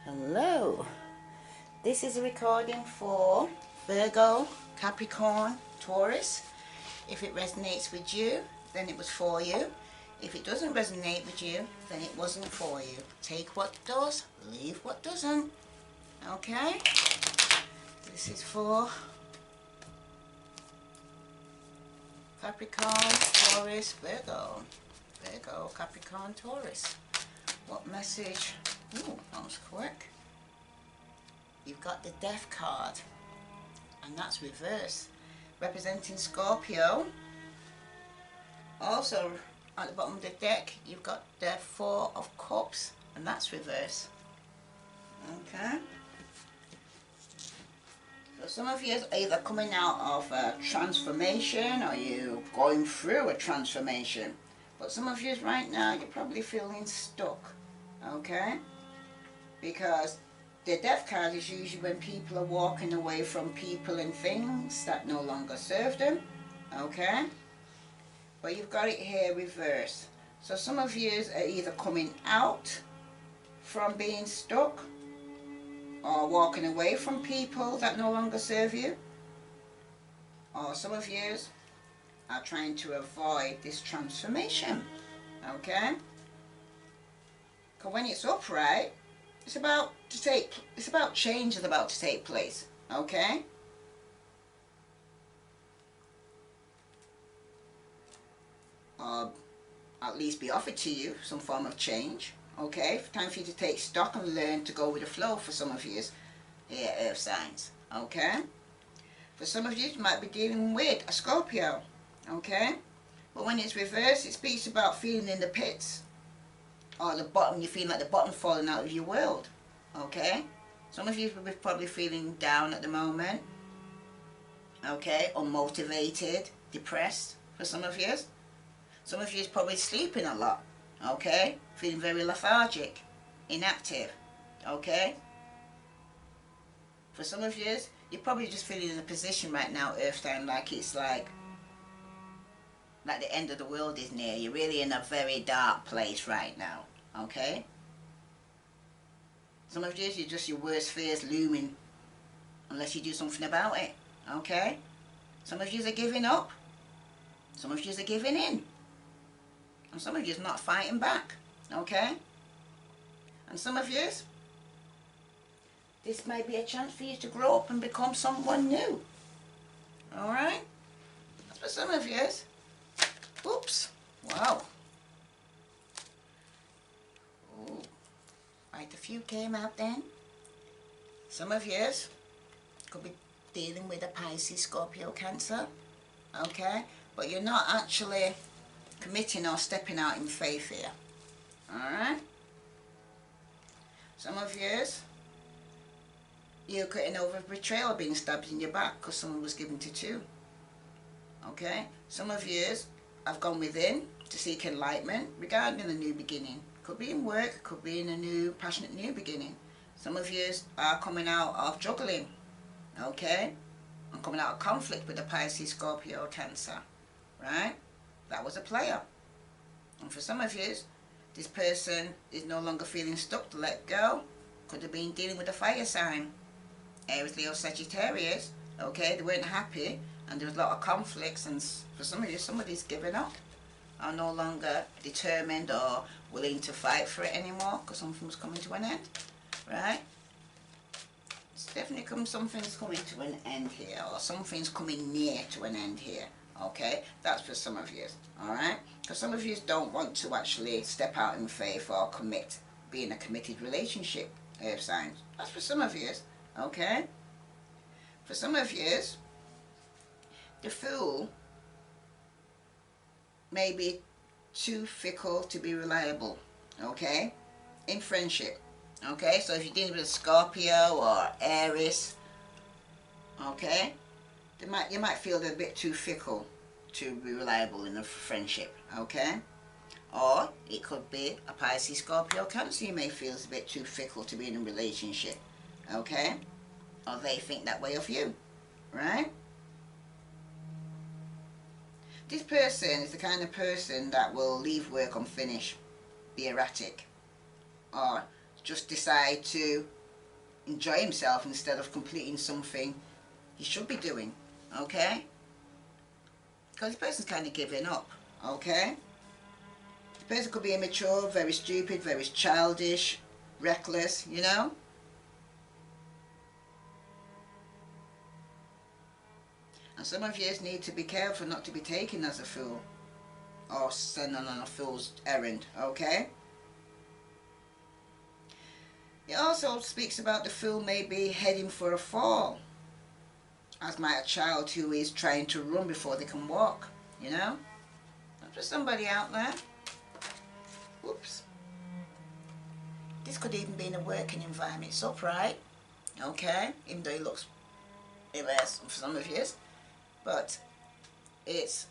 Hello, this is a recording for Virgo, Capricorn, Taurus. If it resonates with you, then it was for you. If it doesn't resonate with you, then it wasn't for you. Take what does, leave what doesn't. Okay? This is for Capricorn, Taurus, Virgo. Virgo, Capricorn, Taurus. What message? Ooh, that was quick. You've got the Death card, and that's reverse, representing Scorpio. Also, at the bottom of the deck, you've got the Four of Cups, and that's reverse. Okay? So some of you are either coming out of a transformation, or you going through a transformation. But some of you right now, you're probably feeling stuck. Okay? Because the Death card is usually when people are walking away from people and things that no longer serve them. Okay? But you've got it here reversed. So some of you are either coming out from being stuck or walking away from people that no longer serve you. Or some of you are trying to avoid this transformation. Okay? Because when it's upright, it's about change is about to take place. Okay? Or at least be offered to you some form of change. Okay? Time for you to take stock and learn to go with the flow for some of you here, earth signs. Okay? For some of you, you might be dealing with a Scorpio. Okay? But when it's reversed, it speaks about feeling in the pits. Or the bottom, you feel like the bottom falling out of your world. Okay? Some of you will be probably feeling down at the moment. Okay? Unmotivated, depressed for some of you. Some of you is probably sleeping a lot. Okay? Feeling very lethargic, inactive. Okay? For some of you, you're probably just feeling in a position right now, Earth Sign, like it's like the end of the world is near. You're really in a very dark place right now. Okay? Some of you, you're just your worst fears looming unless you do something about it. Okay? Some of you are giving up. Some of you are giving in. And some of you are not fighting back. Okay? And some of you, this may be a chance for you to grow up and become someone new. Alright? That's for some of you. Oops. Wow. Ooh. Quite a few came out then. Some of you could be dealing with a Pisces, Scorpio, Cancer. Okay? But you're not actually committing or stepping out in faith here. Alright? Some of you, you're getting over a betrayal, being stabbed in your back because someone was given to two. Okay? Some of you have gone within to seek enlightenment regarding a new beginning. Could be in work, could be in a new, passionate new beginning. Some of you are coming out of juggling. Okay? And coming out of conflict with the Pisces, Scorpio, Cancer. Right? That was a player. And for some of you, this person is no longer feeling stuck to let go. Could have been dealing with a fire sign. Aries, Leo, Sagittarius. Okay? They weren't happy. And there was a lot of conflicts, and for some of you, somebody's given up, are no longer determined or willing to fight for it anymore because something's coming to an end, right? It's definitely something's coming to an end here, or something's coming near to an end here, okay? That's for some of you, alright? Because some of you don't want to actually step out in faith or commit, be in a committed relationship, earth signs. That's for some of you, okay? For some of you, the Fool may be too fickle to be reliable, okay, in friendship, okay? So if you're dealing with a Scorpio or Aries, okay, you might feel they're a bit too fickle to be reliable in a friendship, okay? Or it could be a Pisces, Scorpio, Cancer. You may feel it's a bit too fickle to be in a relationship, okay? Or they think that way of you, right? This person is the kind of person that will leave work unfinished, be erratic, or just decide to enjoy himself instead of completing something he should be doing, okay? Because the person's kind of giving up, okay? The person could be immature, very stupid, very childish, reckless, you know? And some of you need to be careful not to be taken as a fool or sent on a fool's errand, okay? It also speaks about the fool may be heading for a fall, as might a child who is trying to run before they can walk, you know? That's for somebody out there. Whoops. This could even be in a working environment. It's upright, okay? Even though it looks immense for some of you. But it's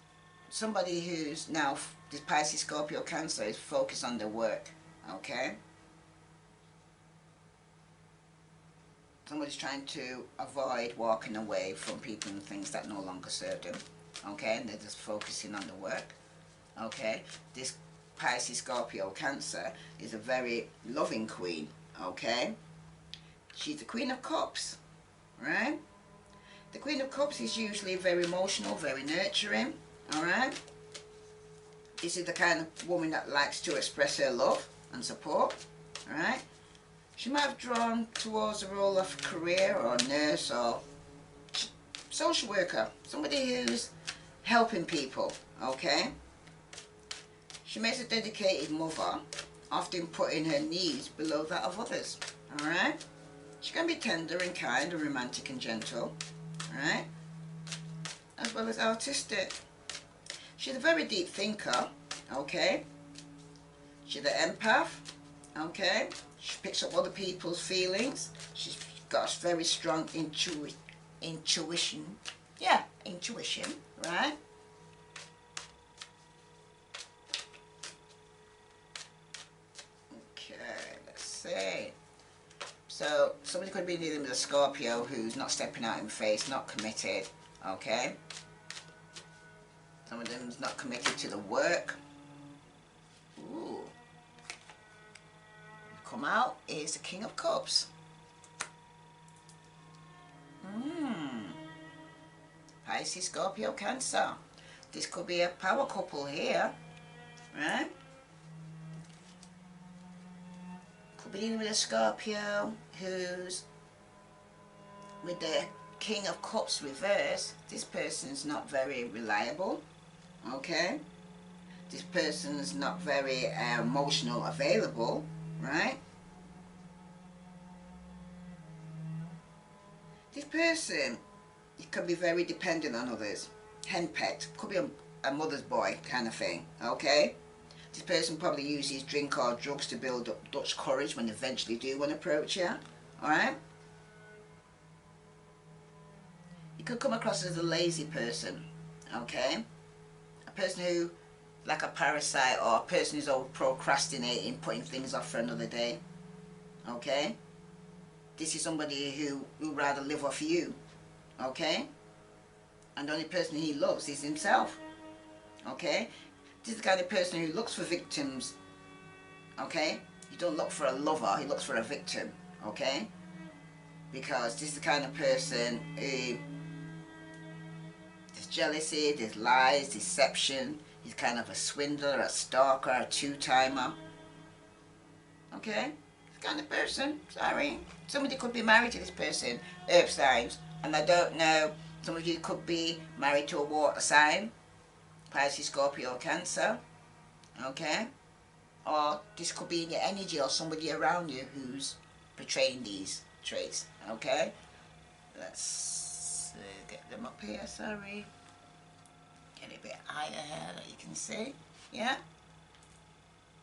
somebody who's now, this Pisces, Scorpio, Cancer, is focused on their work, okay? Somebody's trying to avoid walking away from people and things that no longer serve them, okay? And they're just focusing on the work, okay? This Pisces, Scorpio, Cancer is a very loving queen, okay? She's the Queen of Cups, right? The Queen of Cups is usually very emotional, very nurturing, alright? This is the kind of woman that likes to express her love and support, alright? She might have drawn towards a role of career or nurse or social worker, somebody who's helping people, okay? She makes a dedicated mother, often putting her needs below that of others, alright? She can be tender and kind and romantic and gentle, alright? As well as artistic. She's a very deep thinker, okay? She's an empath, okay? She picks up other people's feelings. She's got a very strong intuition. Yeah, intuition, right? Okay, let's see. So, somebody could be dealing with a Scorpio who's not stepping out in face, not committed, okay? Some of them's not committed to the work. Ooh. Come out is the King of Cups. Pisces, Scorpio, Cancer. This could be a power couple here, right? Could be dealing with a Scorpio who's with the King of Cups reverse. This person's not very reliable, okay? This person's not very emotional available, right? This person, it can be very dependent on others, henpecked, could be a mother's boy kind of thing, okay? This person probably uses drink or drugs to build up Dutch courage when they eventually do want to approach you, alright? You could come across as a lazy person, okay? A person who, like a parasite, or a person who's always procrastinating, putting things off for another day, okay? This is somebody who would rather live off you, okay? And the only person he loves is himself, okay? This is the kind of person who looks for victims, okay? You don't look for a lover, he looks for a victim, okay? Because this is the kind of person who, there's jealousy, there's lies, deception, he's kind of a swindler, a stalker, a two-timer, okay? This kind of person, sorry. Somebody could be married to this person, earth signs, and I don't know, some of you could be married to a water sign, Pisces, Scorpio, Cancer, okay? Or this could be in your energy or somebody around you who's portraying these traits, okay? Let's get them up here, sorry. Get it a bit higher here that you can see, yeah?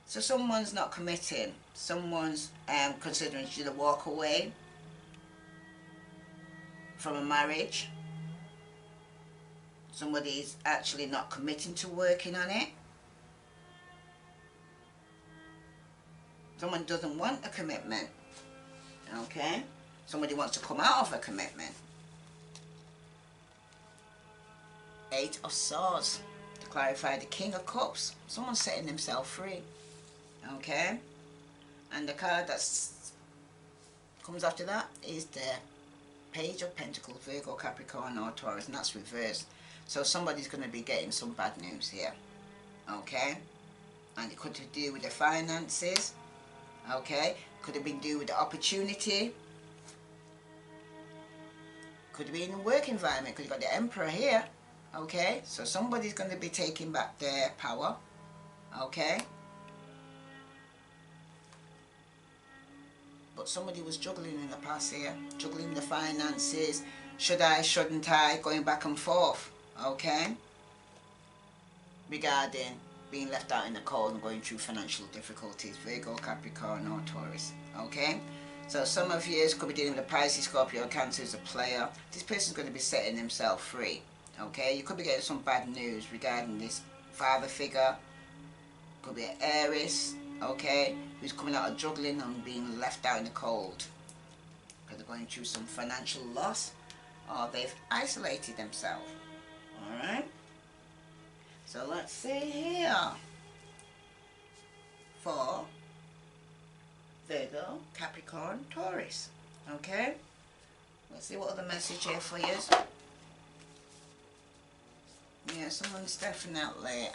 So someone's not committing, someone's considering should they walk away from a marriage. Somebody's actually not committing to working on it. Someone doesn't want a commitment, okay? Somebody wants to come out of a commitment. 8 of Swords, to clarify the King of Cups. Someone's setting themselves free, okay? And the card that Comes after that is the Page of Pentacles, Virgo, Capricorn or Taurus, and that's reversed. So somebody's going to be getting some bad news here, okay? And it could have to do with the finances, okay? Could have been due with the opportunity. Could have been in a work environment, because you've got the Emperor here, okay? So somebody's going to be taking back their power, okay? But somebody was juggling in the past here, juggling the finances, should I, shouldn't I, going back and forth, okay? Regarding being left out in the cold and going through financial difficulties, Virgo, Capricorn or Taurus, okay? So some of you could be dealing with a Pisces, Scorpio, Cancer as a player. This person's going to be setting himself free, okay? You could be getting some bad news regarding this father figure. Could be an heiress, okay, who's coming out of juggling and being left out in the cold because they're going through some financial loss, or they've isolated themselves. Alright, so let's see here for Virgo, Capricorn, Taurus. Okay, let's see what other message here for you. Yeah, someone's definitely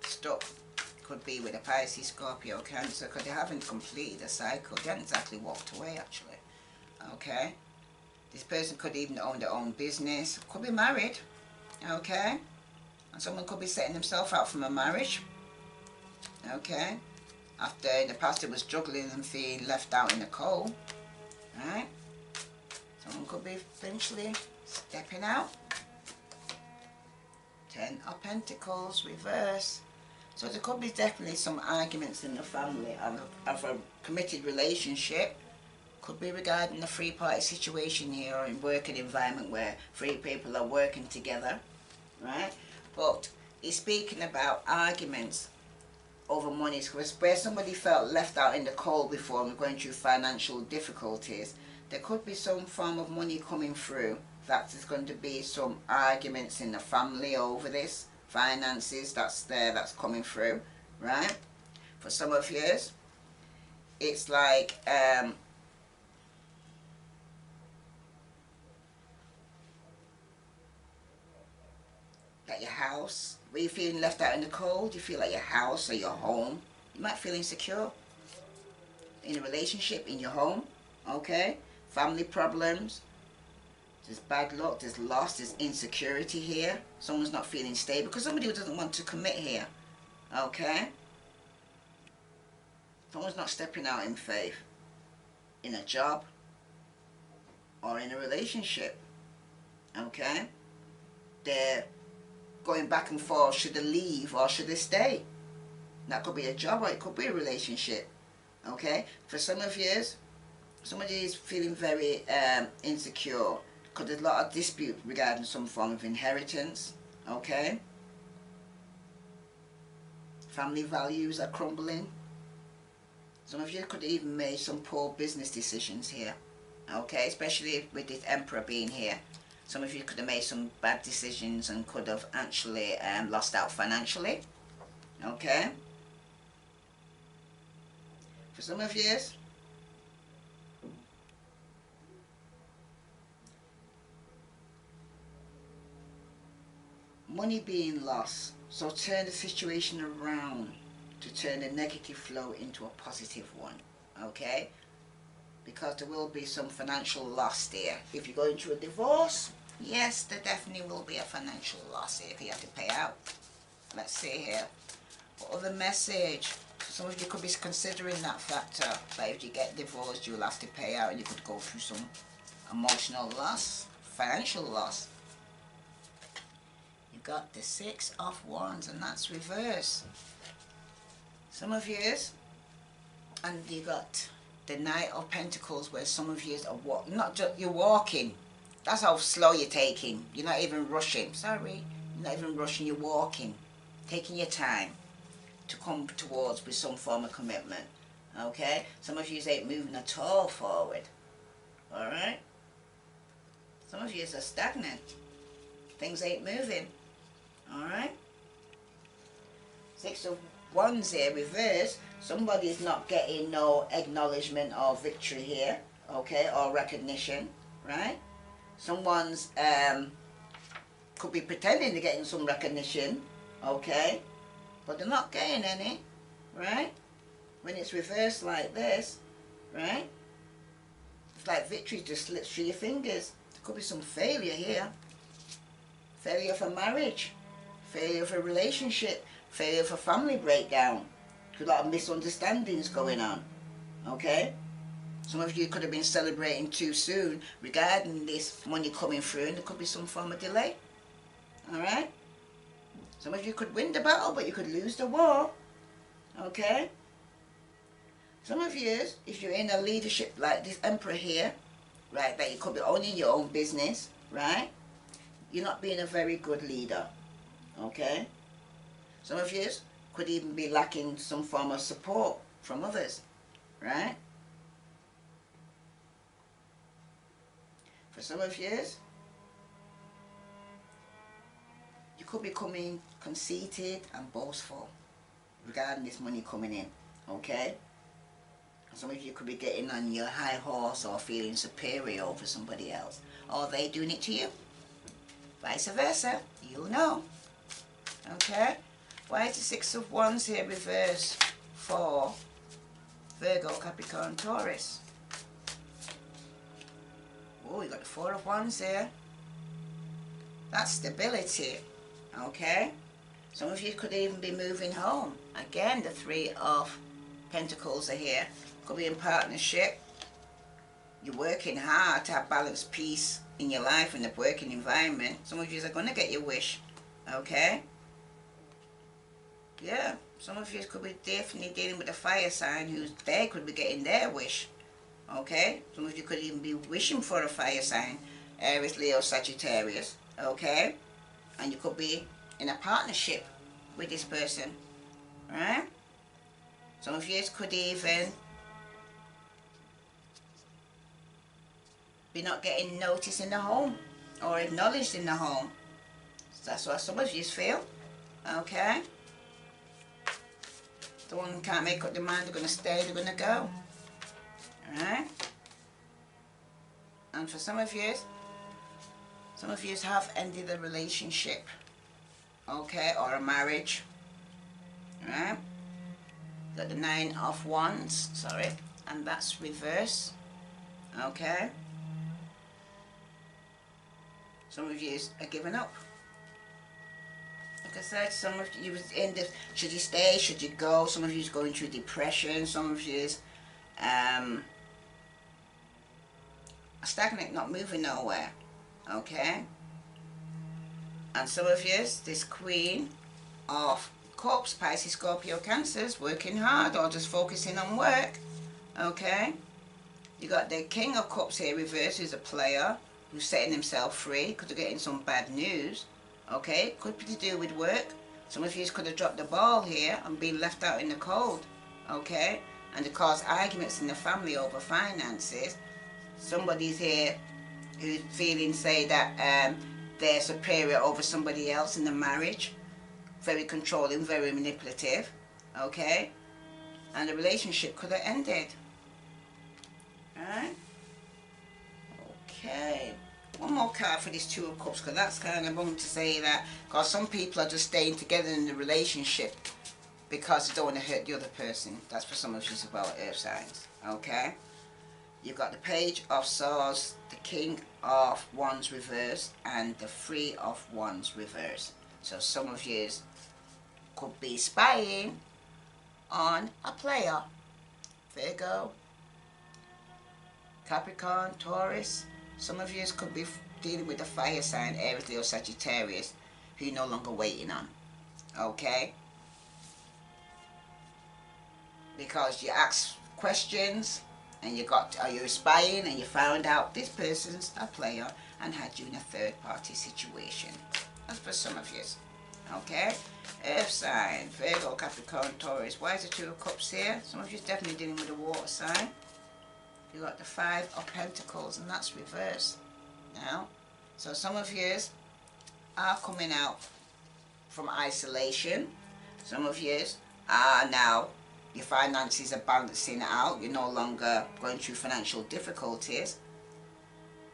stuck. Could be with a Pisces, Scorpio, Cancer, because they haven't completed a cycle. They haven't exactly walked away, actually. Okay, this person could even own their own business, could be married, okay, and someone could be setting themselves out from a marriage, okay, after in the past it was juggling and feeling left out in the cold, right? Someone could be eventually stepping out. 10 of Pentacles, reverse. So there could be definitely some arguments in the family of a committed relationship. Could be regarding a three-party situation here, or in working environment where three people are working together, right? But he's speaking about arguments over money, because where somebody felt left out in the cold before and going through financial difficulties, there could be some form of money coming through. That there's going to be some arguments in the family over this finances that's coming through, right? For some of you, it's like that your house, where you're feeling left out in the cold, you feel like your house or your home, you might feel insecure in a relationship, in your home, okay? Family problems, there's bad luck, there's loss, there's insecurity here. Someone's not feeling stable because somebody who doesn't want to commit here, okay? Someone's not stepping out in faith in a job or in a relationship, okay? They're going back and forth, should they leave or should they stay? That could be a job or it could be a relationship, okay? For some of you, somebody is feeling very insecure because there's a lot of dispute regarding some form of inheritance, okay? Family values are crumbling. Some of you could even make some poor business decisions here, okay? Especially with this Emperor being here. Some of you could have made some bad decisions and could have actually lost out financially, okay? For some of you, money being lost. So turn the situation around to turn the negative flow into a positive one, okay? Because there will be some financial loss there. If you're going through a divorce, yes, there definitely will be a financial loss here if you have to pay out. Let's see here. What other message? Some of you could be considering that factor, that if you get divorced, you'll have to pay out and you could go through some emotional loss, financial loss. You got the 6 of Wands and that's reverse. Some of you, and you got the Knight of Pentacles, where some of you are not just you're walking. That's how slow you're taking. You're not even rushing. Sorry, you're not even rushing. You're walking, taking your time to come towards with some form of commitment. Okay, some of you ain't moving at all forward. All right. Some of you are stagnant. Things ain't moving. All right. Six of Wands here, reverse. Somebody's not getting no acknowledgement or victory here, okay, or recognition, right? Someone's could be pretending they're getting some recognition, okay, but they're not getting any, right? When it's reversed like this, right? It's like victory just slips through your fingers. There could be some failure here. Failure of a marriage, failure of a relationship, failure of a family breakdown. There's a lot of misunderstandings going on, okay? Some of you could have been celebrating too soon regarding this money coming through, and there could be some form of delay, all right? Some of you could win the battle, but you could lose the war, okay? Some of you, if you're in a leadership like this Emperor here, right, that you could be owning your own business, right? You're not being a very good leader, okay? Some of you could even be lacking some form of support from others, right? For some of you, you could be becoming conceited and boastful regarding this money coming in, okay? Some of you could be getting on your high horse or feeling superior over somebody else, or they doing it to you. Vice versa, you know, okay? Why is the Six of Wands here reverse for Virgo, Capricorn, Taurus? Oh, you got the Four of Wands here. That's stability, okay? Some of you could even be moving home. Again, the Three of Pentacles are here. Could be in partnership. You're working hard to have balanced peace in your life and the working environment. Some of you are going to get your wish, okay? Yeah, some of you could be definitely dealing with a fire sign who's they could be getting their wish, okay? Some of you could even be wishing for a fire sign, Aries, Leo, Sagittarius, okay? And you could be in a partnership with this person, right? Some of you could even be not getting noticed in the home or acknowledged in the home. So that's what some of you feel, okay? The one who can't make up their mind, they're going to stay, they're going to go. Alright? And for some of you have ended a relationship, okay, or a marriage. Alright? Got the Nine of Wands, sorry, and that's reverse, okay? Some of you are giving up. Like I said, some of you was in the, should you stay, should you go? Some of you is going through depression, some of you is stagnant, not moving nowhere, okay? And some of you, this Queen of Cups, Pisces, Scorpio, Cancers, working hard or just focusing on work, okay? You got the King of Cups here reversed, who's a player, who's setting himself free because they're getting some bad news, okay? Could be to do with work. Some of you could have dropped the ball here and been left out in the cold, okay? And to cause arguments in the family over finances. Somebody's here who's feeling, say, that they're superior over somebody else in the marriage. Very controlling, very manipulative, okay? And the relationship could have ended. Alright? Okay. One more card for this Two of Cups, because that's kind of wrong to say that, because some people are just staying together in the relationship because they don't want to hurt the other person. That's for some of you as well, earth signs, okay? You've got the Page of Swords, the King of Wands reversed, and the Three of Wands reversed. So some of you could be spying on a player. Virgo, Capricorn, Taurus. Some of you could be dealing with a fire sign, Aries, Leo, Sagittarius, who you're no longer waiting on. Okay? Because you asked questions and you got, are you spying, and you found out this person's a player and had you in a third party situation. That's for some of you. Okay? Earth sign, Virgo, Capricorn, Taurus. Why is the Two of Cups here? Some of you definitely dealing with a water sign. You got the Five of Pentacles, and that's reversed now. So some of you are coming out from isolation. Some of you are now, your finances are balancing out. You're no longer going through financial difficulties,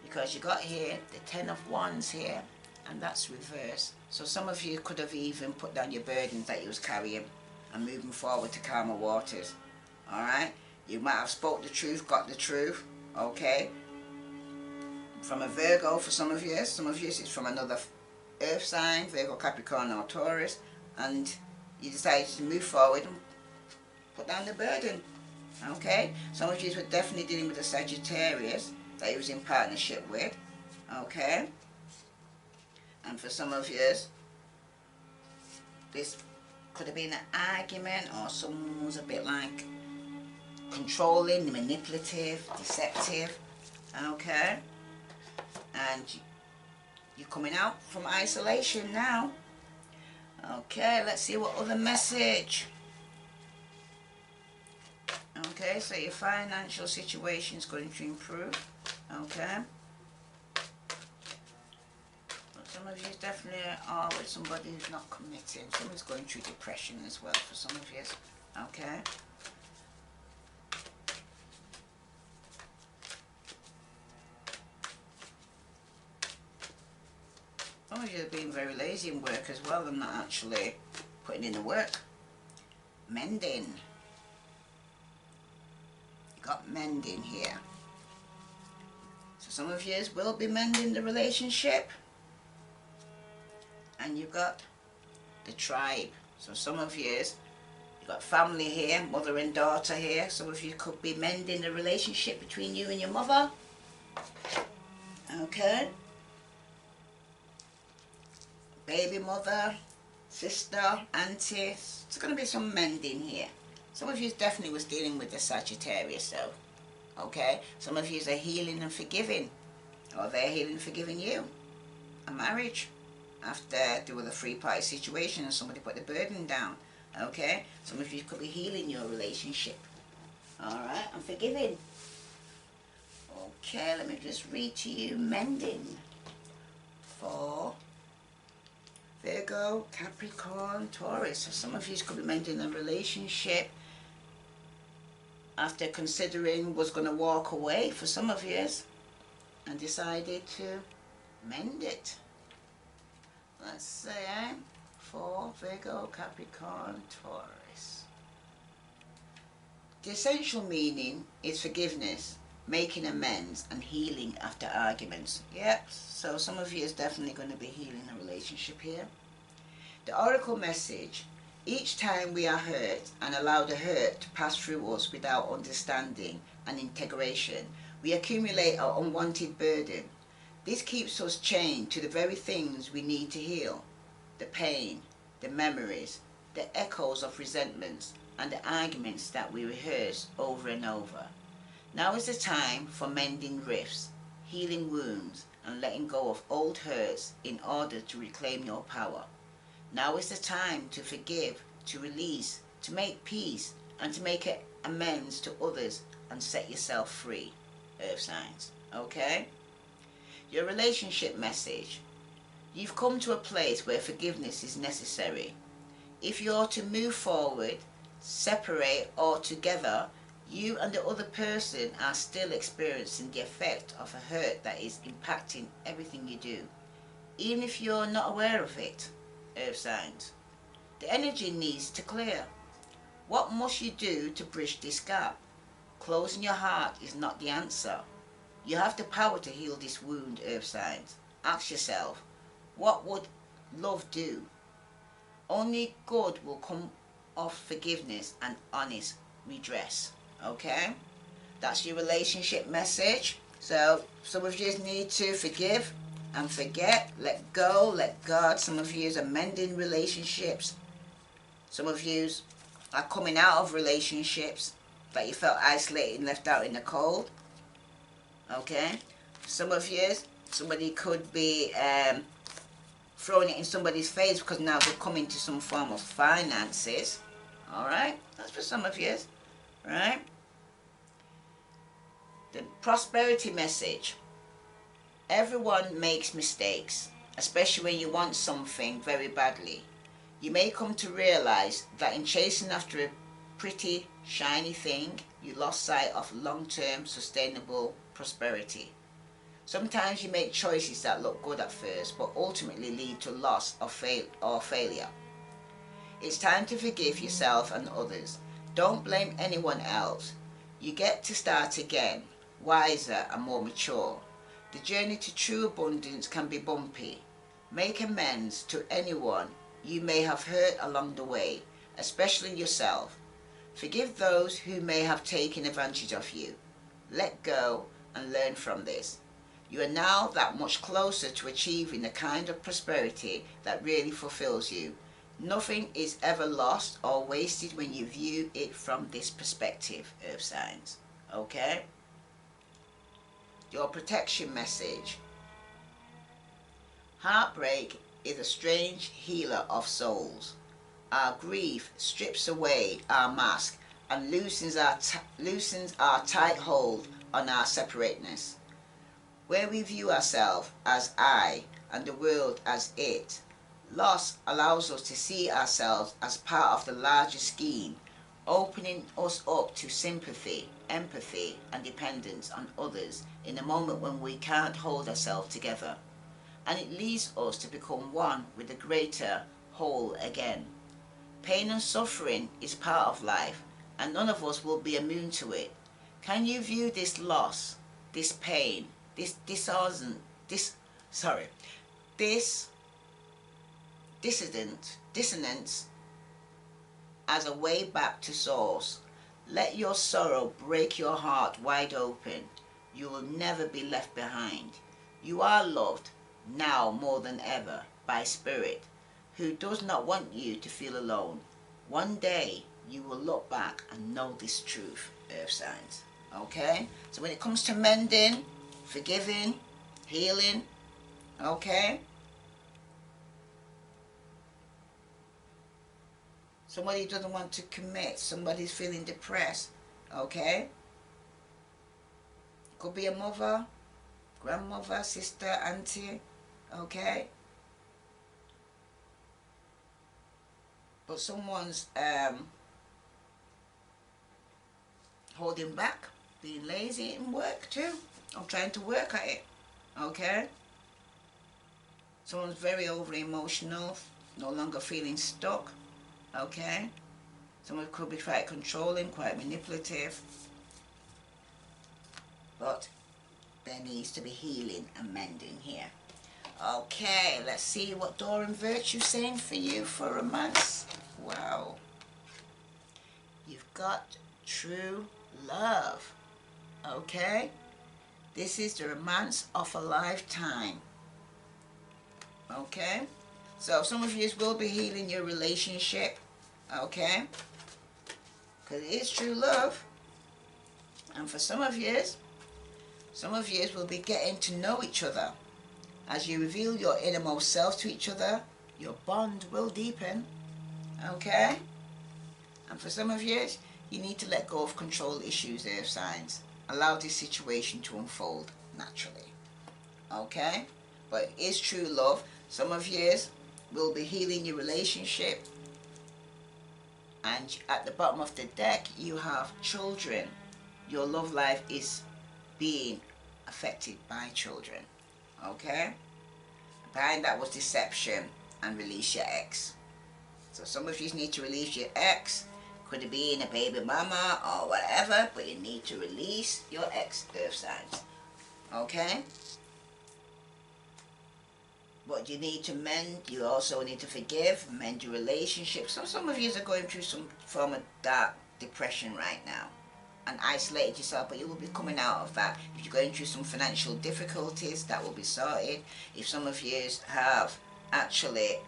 because you got here the Ten of Wands here, and that's reverse. So some of you could have even put down your burdens that you was carrying and moving forward to calmer waters. All right, you might have spoke the truth, got the truth. Okay, from a Virgo for some of you it's from another earth sign, Virgo, Capricorn or Taurus, and you decided to move forward and put down the burden. Okay, some of you were definitely dealing with a Sagittarius that you was in partnership with. Okay, and for some of you this could have been an argument, or someone was a bit like controlling, manipulative, deceptive. Okay, and you're coming out from isolation now. Okay, let's see what other message. Okay, so your financial situation is going to improve. Okay, but some of you definitely are with somebody who's not committing. Someone's going through depression as well for some of you. Okay, some of you are being very lazy in work as well and not actually putting in the work. Mending. You got mending here. So some of you will be mending the relationship. And you've got the tribe. So some of you got family here, mother and daughter here. Some of you could be mending the relationship between you and your mother. Okay. Baby mother, sister, auntie. There's going to be some mending here. Some of you definitely was dealing with the Sagittarius though. Okay. Some of you are healing and forgiving. Or they're healing and forgiving you. A marriage. After there was a three-party situation and somebody put the burden down. Okay. Some of you could be healing your relationship. Alright. And forgiving. Okay. Let me just read to you mending. For Virgo, Capricorn, Taurus. So some of you could be mending a relationship after considering was going to walk away for some of you and decided to mend it. Let's say for Virgo, Capricorn, Taurus. The essential meaning is forgiveness, making amends and healing after arguments. Yep, so some of you is definitely going to be healing a relationship here. The oracle message: each time we are hurt and allow the hurt to pass through us without understanding and integration, we accumulate our unwanted burden. This keeps us chained to the very things we need to heal: the pain, the memories, the echoes of resentments, and the arguments that we rehearse over and over. Now is the time for mending rifts, healing wounds, and letting go of old hurts in order to reclaim your power. Now is the time to forgive, to release, to make peace, and to make amends to others and set yourself free, earth signs. Okay? Your relationship message: you've come to a place where forgiveness is necessary. If you're to move forward, separate, or together, you and the other person are still experiencing the effect of a hurt that is impacting everything you do, even if you're not aware of it, earth signs. The energy needs to clear. What must you do to bridge this gap? Closing your heart is not the answer. You have the power to heal this wound, earth signs. Ask yourself, what would love do? Only good will come of forgiveness and honest redress. Okay, that's your relationship message. So some of you need to forgive and forget, let go, let God. Some of you are mending relationships. Some of you are coming out of relationships that you felt isolated and left out in the cold. Okay, some of you, somebody could be throwing it in somebody's face because now they're coming to some form of finances. Alright, that's for some of you. Right? The prosperity message: everyone makes mistakes, especially when you want something very badly. You may come to realize that in chasing after a pretty, shiny thing, you lost sight of long-term sustainable prosperity. Sometimes you make choices that look good at first, but ultimately lead to loss or failure. It's time to forgive yourself and others. Don't blame anyone else. You get to start again, wiser and more mature. The journey to true abundance can be bumpy. Make amends to anyone you may have hurt along the way, especially yourself. Forgive those who may have taken advantage of you. Let go and learn from this. You are now that much closer to achieving the kind of prosperity that really fulfills you. Nothing is ever lost or wasted when you view it from this perspective, earth signs. Okay? Your protection message. Heartbreak is a strange healer of souls. Our grief strips away our mask and loosens our tight hold on our separateness. Where we view ourselves as I and the world as it, loss allows us to see ourselves as part of the larger scheme, opening us up to sympathy, empathy and dependence on others in a moment when we can't hold ourselves together. And it leads us to become one with the greater whole again. Pain and suffering is part of life, and none of us will be immune to it. Can you view this loss, this pain, this dissonance as a way back to source? Let your sorrow break your heart wide open. You will never be left behind. You are loved, now more than ever, by Spirit, who does not want you to feel alone. One day you will look back and know this truth, earth signs. Okay? So when it comes to mending, forgiving, healing, okay? Somebody doesn't want to commit, somebody's feeling depressed, okay? Could be a mother, grandmother, sister, auntie, okay? But someone's holding back, being lazy in work too. I'm trying to work at it, okay? Someone's very over emotional, no longer feeling stuck, okay? Someone could be quite controlling, quite manipulative. But there needs to be healing and mending here. Okay, let's see what Door and Virtue's saying for you for romance. Wow. You've got true love. Okay? This is the romance of a lifetime. Okay? So some of you will be healing your relationship. Okay? Because it is true love. And for some of you will be getting to know each other. As you reveal your innermost self to each other, your bond will deepen. Okay? And for some of you need to let go of control issues, earth signs. Allow this situation to unfold naturally. Okay? But it is true love. Some of you will be healing your relationship. And at the bottom of the deck, you have children. Your love life is being affected by children. Okay? Behind that was deception and release your ex. So some of you need to release your ex. Could it be in a baby mama or whatever, but you need to release your ex, earth signs. Okay? But you need to mend. You also need to forgive, mend your relationship. So some of you are going through some form of dark depression right now and isolated yourself, but you will be coming out of that. If you're going through some financial difficulties, that will be sorted. If some of you have actually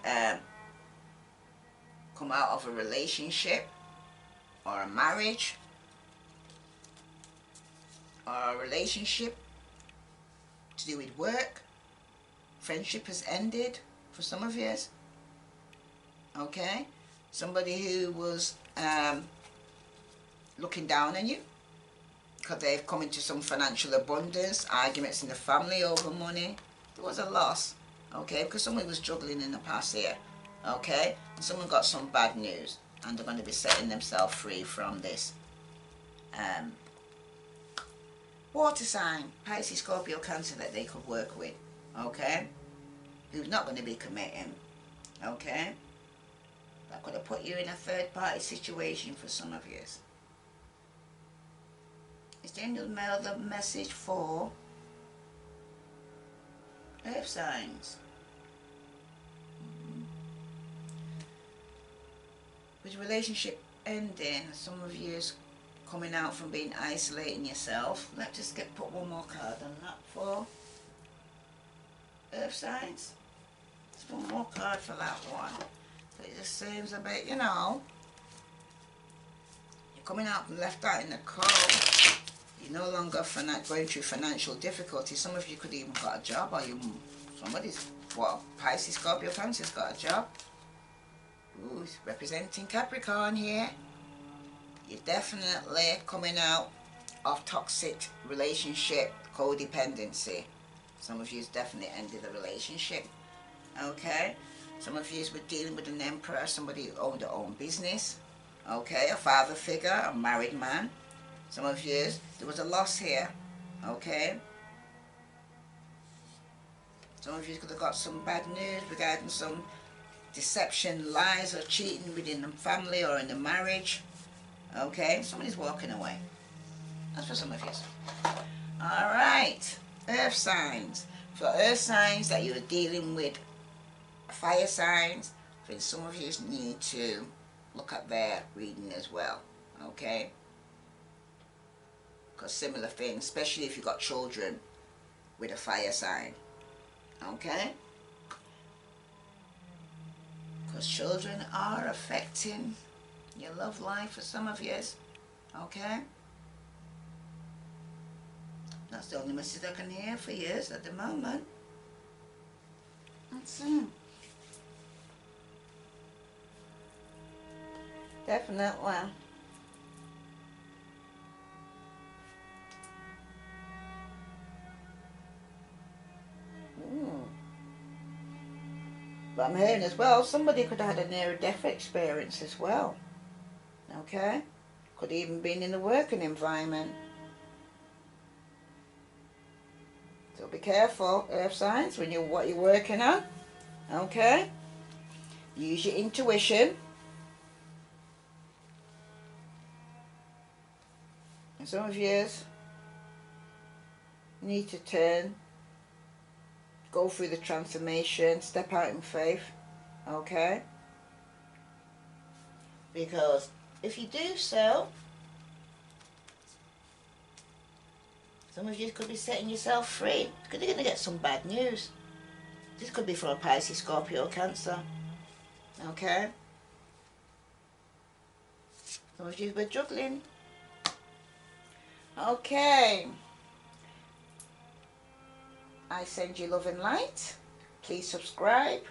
come out of a relationship or a marriage or a relationship to do with work, friendship has ended for some of you. Okay? Somebody who was looking down on you because they've come into some financial abundance, arguments in the family over money. There was a loss, okay, because somebody was struggling in the past here, Okay? And someone got some bad news, and they're going to be setting themselves free from this. Water sign, Pisces, Scorpio, Cancer that they could work with. Okay? Who's not going to be committing. Okay? That could have put you in a third party situation for some of you. Is there another message for earth signs? With relationship ending, some of you is coming out from being isolating yourself. Let's just put one more card on that for earth signs. Just one more card for that one. So it just seems a bit, you're coming out from left out in the cold. You're no longer going through financial difficulties. Some of you could even got a job, or somebody's, Pisces, Scorpio, Cancer's got a job. Ooh, it's representing Capricorn here. You're definitely coming out of toxic relationship, codependency. Some of you's definitely ended the relationship. Okay? Some of you were dealing with an emperor, somebody who owned their own business. Okay? A father figure, a married man. Some of you, there was a loss here. Okay? Some of you could have got some bad news regarding some deception, lies, or cheating within the family or in the marriage. Okay? Somebody's walking away. That's for some of you. Alright. Earth signs. For earth signs that you're dealing with fire signs, then some of you need to look at their reading as well. Okay? Because similar things, especially if you've got children with a fire sign. Okay? Because children are affecting your love life for some of you. Okay? That's the only message I can hear for you at the moment. That's it. Definitely. But I'm hearing as well, somebody could have had a near-death experience as well. Okay? Could even been in the working environment. So be careful, earth signs, when what you're working on. Okay? Use your intuition. And some of you need to go through the transformation, step out in faith. Okay? Because if you do so, some of you could be setting yourself free. Because you're going to get some bad news. This could be from a Pisces, Scorpio, Cancer. Okay? Some of you were juggling. Okay. I send you love and light. Please subscribe.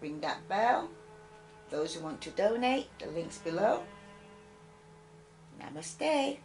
Ring that bell. Those who want to donate, the link's below. Namaste.